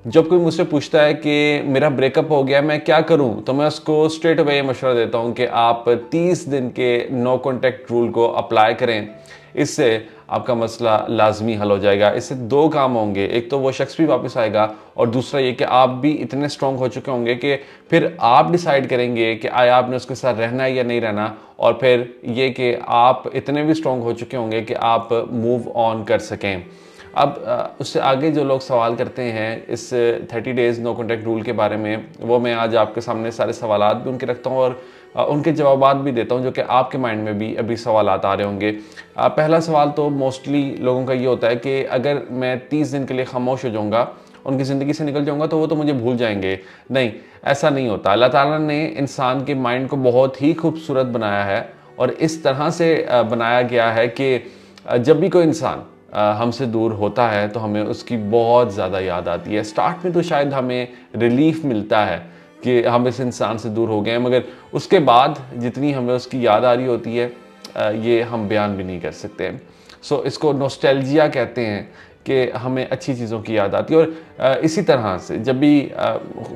जब कोई मुझसे पूछता है कि मेरा ब्रेकअप हो गया, मैं क्या करूं, तो मैं उसको स्ट्रेट अवे ये मशवरा देता हूं कि आप 30 दिन के नो कॉन्टैक्ट रूल को अप्लाई करें। इससे आपका मसला लाजमी हल हो जाएगा। इससे दो काम होंगे, एक तो वो शख्स भी वापस आएगा और दूसरा ये कि आप भी इतने स्ट्रॉन्ग हो चुके होंगे कि फिर आप डिसाइड करेंगे कि आया आपने उसके साथ रहना है या नहीं रहना, और फिर ये कि आप इतने भी स्ट्रॉन्ग हो चुके होंगे कि आप मूव ऑन कर सकें। अब उससे आगे जो लोग सवाल करते हैं इस 30 डेज़ नो कॉन्टैक्ट रूल के बारे में, वो मैं आज आपके सामने सारे सवालात भी उनके रखता हूँ और उनके जवाबात भी देता हूँ, जो कि आपके माइंड में भी अभी सवालात आ रहे होंगे। पहला सवाल तो मोस्टली लोगों का ये होता है कि अगर मैं 30 दिन के लिए खामोश हो जाऊँगा, उनकी ज़िंदगी से निकल जाऊँगा, तो वो तो मुझे भूल जाएंगे। नहीं, ऐसा नहीं होता। अल्लाह ताला ने इंसान के माइंड को बहुत ही खूबसूरत बनाया है और इस तरह से बनाया गया है कि जब भी कोई इंसान हमसे दूर होता है तो हमें उसकी बहुत ज़्यादा याद आती है। स्टार्ट में तो शायद हमें रिलीफ मिलता है कि हम इस इंसान से दूर हो गए हैं, मगर उसके बाद जितनी हमें उसकी याद आ रही होती है ये हम बयान भी नहीं कर सकते। सो इसको नॉस्टैल्जिया कहते हैं कि हमें अच्छी चीज़ों की याद आती है। और इसी तरह से जब भी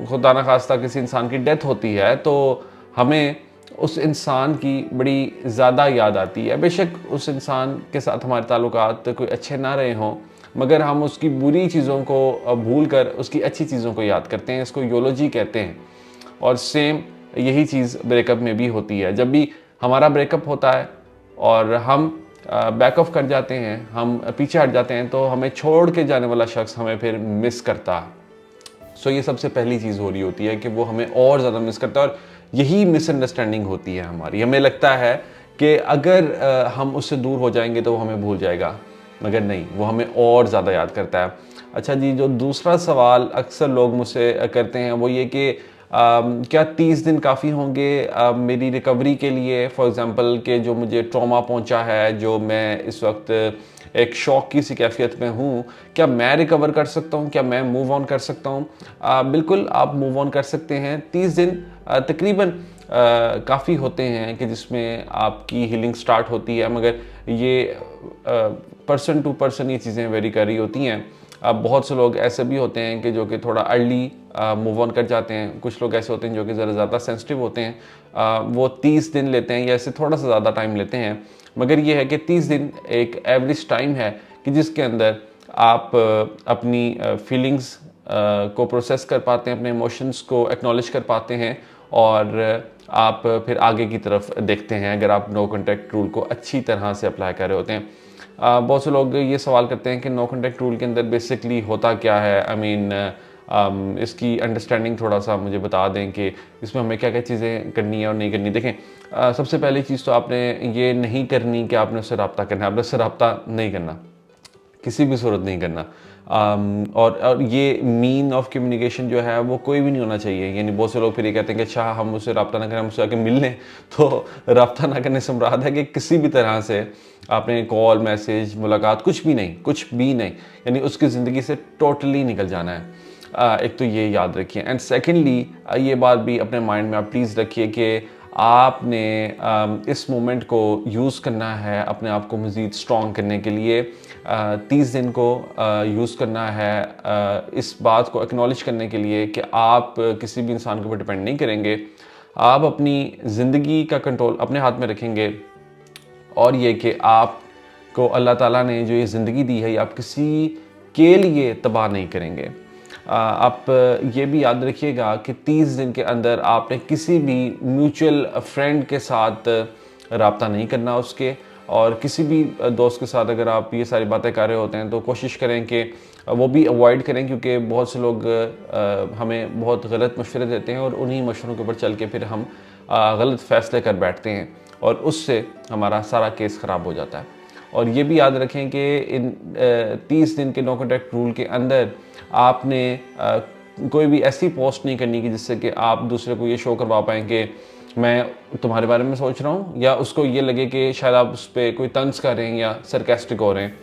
खुदा न खास्ता किसी इंसान की डेथ होती है तो हमें उस इंसान की बड़ी ज़्यादा याद आती है। बेशक उस इंसान के साथ हमारे ताल्लुकात कोई अच्छे ना रहे हों, मगर हम उसकी बुरी चीज़ों को भूल कर उसकी अच्छी चीज़ों को याद करते हैं। इसको योलॉजी कहते हैं। और सेम यही चीज़ ब्रेकअप में भी होती है। जब भी हमारा ब्रेकअप होता है और हम बैक ऑफ कर जाते हैं, हम पीछे हट जाते हैं, तो हमें छोड़ के जाने वाला शख्स हमें फिर मिस करता है। सो ये सबसे पहली चीज़ हो रही होती है कि वो हमें और ज़्यादा मिस करता है। और यही मिसअंडरस्टैंडिंग होती है हमारी। हमें लगता है कि अगर हम उससे दूर हो जाएंगे तो वो हमें भूल जाएगा, मगर नहीं, वो हमें और ज़्यादा याद करता है। अच्छा जी, जो दूसरा सवाल अक्सर लोग मुझसे करते हैं वो ये कि क्या 30 दिन काफ़ी होंगे मेरी रिकवरी के लिए? फॉर एग्ज़ाम्पल कि जो मुझे ट्रॉमा पहुंचा है, जो मैं इस वक्त एक शौक की सी कैफियत में हूँ, क्या मैं रिकवर कर सकता हूँ? क्या मैं मूव ऑन कर सकता हूँ? बिल्कुल आप मूव ऑन कर सकते हैं। 30 दिन तकरीबन काफ़ी होते हैं कि जिसमें आपकी हीलिंग स्टार्ट होती है, मगर ये पर्सन टू पर्सन ये चीज़ें वेरी कर रही होती हैं। अब बहुत से लोग ऐसे भी होते हैं कि जो कि थोड़ा अर्ली मूव ऑन कर जाते हैं। कुछ लोग ऐसे होते हैं जो कि ज़रा ज़्यादा सेंसिटिव होते हैं, वो 30 दिन लेते हैं या इससे थोड़ा सा ज़्यादा टाइम लेते हैं। मगर ये है कि 30 दिन एक एवरेज टाइम है कि जिसके अंदर आप अपनी फीलिंग्स को प्रोसेस कर पाते हैं, अपने इमोशंस को एक्नॉलेज कर पाते हैं और आप फिर आगे की तरफ देखते हैं, अगर आप नो कॉन्टैक्ट रूल को अच्छी तरह से अप्लाई कर रहे होते हैं। बहुत से लोग ये सवाल करते हैं कि नो कॉन्टैक्ट रूल के अंदर बेसिकली होता क्या है। आई मीन इसकी अंडरस्टैंडिंग थोड़ा सा मुझे बता दें कि इसमें हमें क्या क्या चीज़ें करनी है और नहीं करनी। देखें, सबसे पहली चीज़ तो आपने ये नहीं करनी कि आपने उससे रब्ता करना है। आपने उससे रब्ता नहीं करना, किसी भी सूरत नहीं करना। और ये मीन ऑफ कम्युनिकेशन जो है वो कोई भी नहीं होना चाहिए। यानी बहुत से लोग फिर ये कहते हैं कि अच्छा हम उससे रब्ता ना करें, हम उससे आके मिल लें। तो रब्ता ना करने से मुराद है कि किसी भी तरह से आपने कॉल, मैसेज, मुलाकात, कुछ भी नहीं, कुछ भी नहीं, यानी उसकी ज़िंदगी से टोटली निकल जाना है। एक तो ये याद रखिए। एंड सेकेंडली ये बात भी अपने माइंड में आप प्लीज़ रखिए कि आपने इस मोमेंट को यूज़ करना है अपने आप को मज़ीद स्ट्रॉन्ग करने के लिए। 30 दिन को यूज़ करना है इस बात को एक्नॉलेज करने के लिए कि आप किसी भी इंसान के ऊपर डिपेंड नहीं करेंगे। आप अपनी ज़िंदगी का कंट्रोल अपने हाथ में रखेंगे और ये कि आपको अल्लाह ताला ने जो ये ज़िंदगी दी है ये आप किसी के लिए तबाह नहीं करेंगे। आप ये भी याद रखिएगा कि 30 दिन के अंदर आपने किसी भी म्यूचुअल फ्रेंड के साथ रब्ता नहीं करना उसके, और किसी भी दोस्त के साथ अगर आप ये सारी बातें कर रहे होते हैं तो कोशिश करें कि वो भी अवॉइड करें, क्योंकि बहुत से लोग हमें बहुत गलत मशवरे देते हैं और उन्हीं मशवरों के ऊपर चल के फिर हम गलत फ़ैसले कर बैठते हैं और उससे हमारा सारा केस ख़राब हो जाता है। और ये भी याद रखें कि इन 30 दिन के नो कॉन्टैक्ट रूल के अंदर आपने कोई भी ऐसी पोस्ट नहीं करनी कि जिससे कि आप दूसरे को ये शो करवा पाएँ कि मैं तुम्हारे बारे में सोच रहा हूँ, या उसको ये लगे कि शायद आप उस पर कोई तंज कर रहे हैं या सरकास्टिक हो रहे हैं।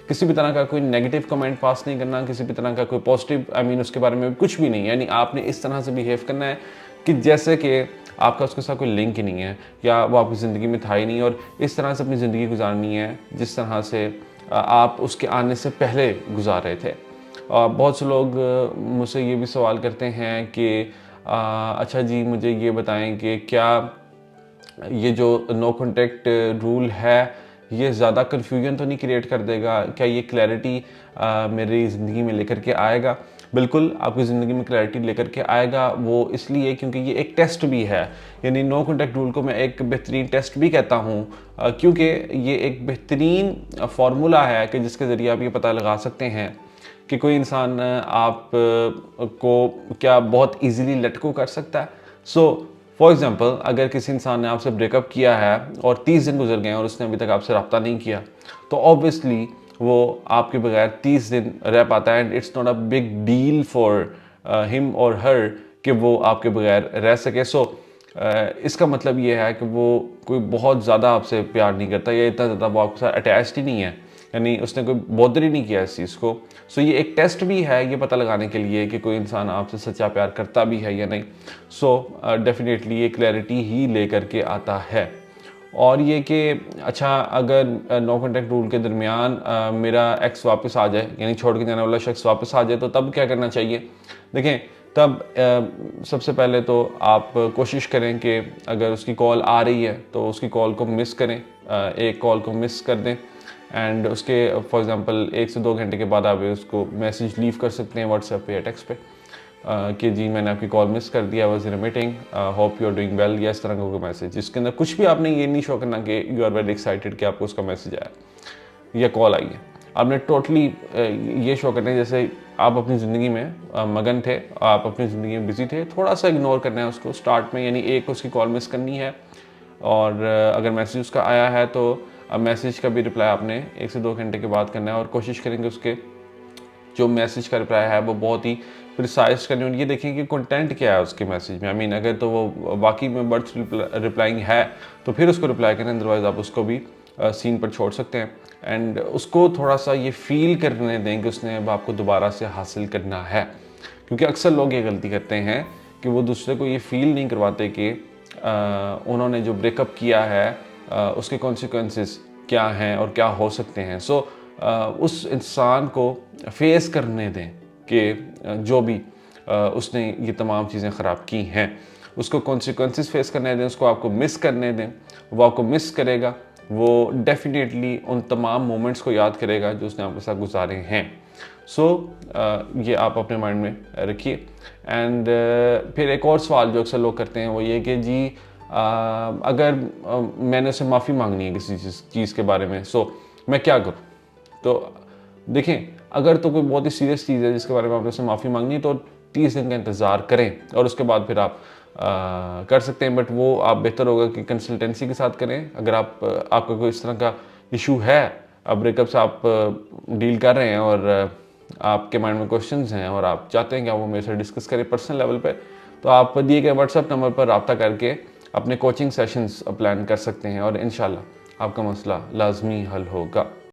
किसी भी तरह का कोई नेगेटिव कमेंट पास नहीं करना, किसी भी तरह का कोई पॉजिटिव उसके बारे में कुछ भी नहीं। यानी आपने इस तरह से बिहेव करना है कि जैसे कि आपका उसके साथ कोई लिंक ही नहीं है या वो आपकी ज़िंदगी में था ही नहीं, और इस तरह से अपनी ज़िंदगी गुजारनी है जिस तरह से आप उसके आने से पहले गुजार रहे थे। बहुत से लोग मुझसे ये भी सवाल करते हैं कि अच्छा जी मुझे ये बताएं कि क्या ये जो नो कॉन्टैक्ट रूल है ये ज़्यादा कन्फ्यूजन तो नहीं क्रिएट कर देगा, क्या ये क्लैरिटी मेरी ज़िंदगी में लेकर के आएगा? बिल्कुल आपकी ज़िंदगी में क्लैरिटी लेकर के आएगा, वो इसलिए क्योंकि ये एक टेस्ट भी है। यानी नो कॉन्टैक्ट रूल को मैं एक बेहतरीन टेस्ट भी कहता हूँ, क्योंकि ये एक बेहतरीन फार्मूला है कि जिसके ज़रिए आप ये पता लगा सकते हैं कि कोई इंसान आप को क्या बहुत ईजीली लेट गो कर सकता है। सो फॉर एग्जाम्पल, अगर किसी इंसान ने आपसे ब्रेकअप किया है और 30 दिन गुजर गए और उसने अभी तक आपसे रब्ता नहीं किया, तो ऑब्वियसली वो आपके बगैर 30 दिन रह पाता है and it's not a big deal for him और हर कि वो आपके बगैर रह सके। सो इसका मतलब ये है कि वो कोई बहुत ज़्यादा आपसे प्यार नहीं करता या इतना ज़्यादा वो आपके साथ अटैच्ड ही नहीं है, यानी उसने कोई बॉदर ही नहीं किया इस चीज़ को। सो ये एक टेस्ट भी है ये पता लगाने के लिए कि कोई इंसान आपसे सच्चा प्यार करता भी है या नहीं। सो डेफिनेटली ये क्लैरिटी ही लेकर के आता है। और ये कि अच्छा अगर नो कॉन्टैक्ट रूल के दरमियान मेरा एक्स वापस आ जाए, यानी छोड़ के जाने वाला शख्स वापस आ जाए, तो तब क्या करना चाहिए? देखें, तब सबसे पहले तो आप कोशिश करें कि अगर उसकी कॉल आ रही है तो उसकी कॉल को मिस करें, एक कॉल को मिस कर दें एंड उसके फॉर एग्जांपल 1 से 2 घंटे के बाद आप उसको मैसेज लीव कर सकते हैं व्हाट्सएप पे या टेक्स्ट पे कि जी मैंने आपकी कॉल मिस कर दिया, was in a meeting, hope you are doing well, या इस तरह का कोई मैसेज जिसके अंदर कुछ भी आपने ये नहीं शो करना कि यू आर वेरी एक्साइटेड कि आपको उसका मैसेज आया या कॉल आई है। आपने टोटली ये शो करना है जैसे आप अपनी ज़िंदगी में मगन थे, आप अपनी ज़िंदगी में बिजी थे, थोड़ा सा इग्नोर करना है उसको स्टार्ट में, यानी एक उसकी कॉल मिस करनी है और अगर मैसेज उसका आया है तो मैसेज का भी रिप्लाई आपने 1 से 2 घंटे के बाद करना है और कोशिश करेंगे उसके जो मैसेज का रिप्लाई है वो बहुत ही प्रिसाइज करनी। और ये देखें कि कंटेंट क्या है उसके मैसेज में। आई मीन अगर तो वो वाकई में बर्ड्स रिप्लाइंग है तो फिर उसको रिप्लाई करें, अदरवाइज आप उसको भी सीन पर छोड़ सकते हैं एंड उसको थोड़ा सा ये फील करने दें कि उसने अब आपको दोबारा से हासिल करना है। क्योंकि अक्सर लोग ये गलती करते हैं कि वो दूसरे को ये फील नहीं करवाते कि उन्होंने जो ब्रेकअप किया है उसके कॉन्सिक्वेंसेस क्या हैं और क्या हो सकते हैं। सो उस इंसान को फेस करने दें कि जो भी उसने ये तमाम चीज़ें ख़राब की हैं उसको कॉन्सिक्वेंसेस फेस करने दें, उसको आपको मिस करने दें। वो आपको मिस करेगा, वो डेफिनेटली उन तमाम मोमेंट्स को याद करेगा जो उसने आपके साथ गुजारे हैं। सो ये आप अपने माइंड में रखिए एंड फिर एक और सवाल जो अक्सर लोग करते हैं वो ये कि जी अगर मैंने उससे माफ़ी मांगनी है किसी चीज़ के बारे में, सो मैं क्या करूँ? तो देखें, अगर तो कोई बहुत ही सीरियस चीज़ है जिसके बारे में आपने उससे माफ़ी मांगनी है तो 30 दिन का इंतज़ार करें और उसके बाद फिर आप कर सकते हैं। बट वो आप बेहतर होगा कि कंसल्टेंसी के साथ करें। अगर आपका कोई इस तरह का इशू है, ब्रेकअप से आप डील कर रहे हैं और आपके माइंड में क्वेश्चंस हैं और आप चाहते हैं कि आप वो मेरे से डिस्कस करें पर्सनल लेवल पे, तो आप दिए गए व्हाट्सएप नंबर पर रब्ता करके अपने कोचिंग सेशंस प्लान कर सकते हैं और इंशाल्लाह आपका मसला लाजमी हल होगा।